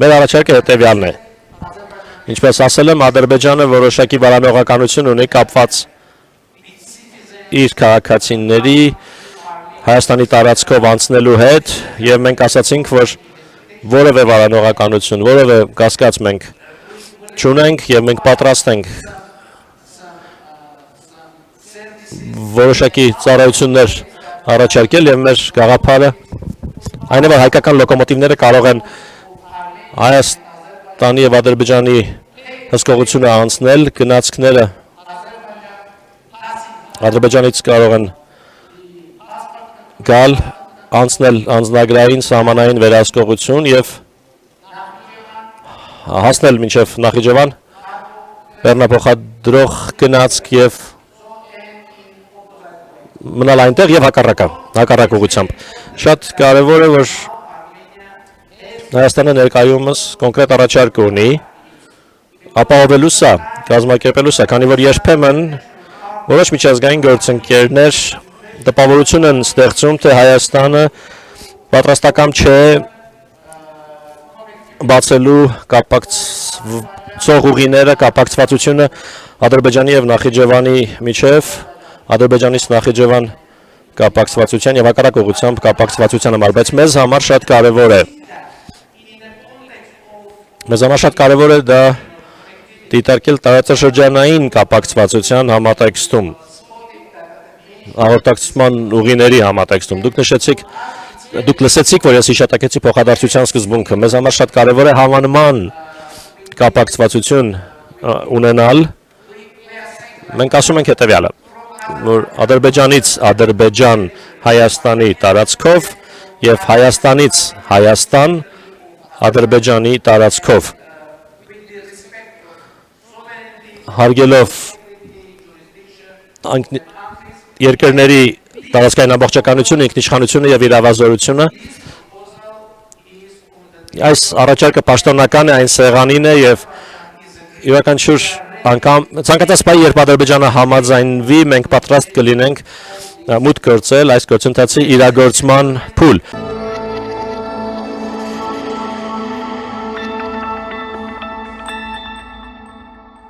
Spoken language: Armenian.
Մեր առաջարկը հետևյալն է։ Ինչպես ասել եմ, Ադրբեջանը որոշակի վարանողականություն ունի կապված իր քաղաքացիների Հայաստանի տարածքով անցնելու հետ, եւ մենք ասացինք, որ որևէ վարանողականություն, որևէ կասկած մենք չունենք եւ մենք պատրաստ ենք որոշակի ծառայություններ առաջարկել եւ մեր գաղափարը այն է, որ հայկական լոկոմոտիվները կարող են Հայաստանի եւ Ադրբեջանի հսկողությունը անցնել, գնացքները Ադրբեջանից կարող են գալ, անցնել անձնագրային սահմանային վերահսկողություն եւ հասնել մինչեւ Նախիջևան, բեռնափոխադրող գնացք եւ մնալ այնտեղ եւ հակառակ ուղղությամբ։ Շատ կարեւոր է, որ Հայաստանը ներկայումս կոնկրետ առաջարկ ունի ապահովելու սա, կազմակերպելու սա, քանի որ երբեմն որոշ միջազգային գործընկերներ տպավորություն են ստեղծում, թե Հայաստանը պատրաստական չէ բացելու կապակցող ուղիները, կապակցվածությունը Ադրբեջանի եւ Նախիջևանի միջև, Ադրբեջանից Նախիջևան կապակցվածության եւ հակառակ ուղղությամբ կապակցվածության համար, բայց մեզ համար շատ կարեւոր է դա դիտարկել տարածաշրջանային կապակցվածության համատեքստում, հաղորդակցման ուղիների համատեքստում։ Դուք լսեցիք, որ ես հիշատակեցի փոխադարձության սկզբունքը։ Մեզ համար շատ կարևոր է հավանման կապակցվածություն ունենալ։ Մենք ասում ենք հետևյալը, որ Ադրբեջանից Ադրբեջան Հայաստանի տարածքով եւ Հայաստանից Հայաստան Ադրբեջանի տարածքով հարգելով երկրների տարածքային ամբողջականությունը, ինքնիշխանությունը եւ իրավազորությունը, այս առաջարկը պաշտոնական է, այն սեղանին է եւ յուրաքանչյուր անգամ ցանկացած պահի, երբ Ադրբեջանը համաձայնվի, մենք պատրաստ կլինենք մուտք գործել այս գործընթացի իրագործման փուլ։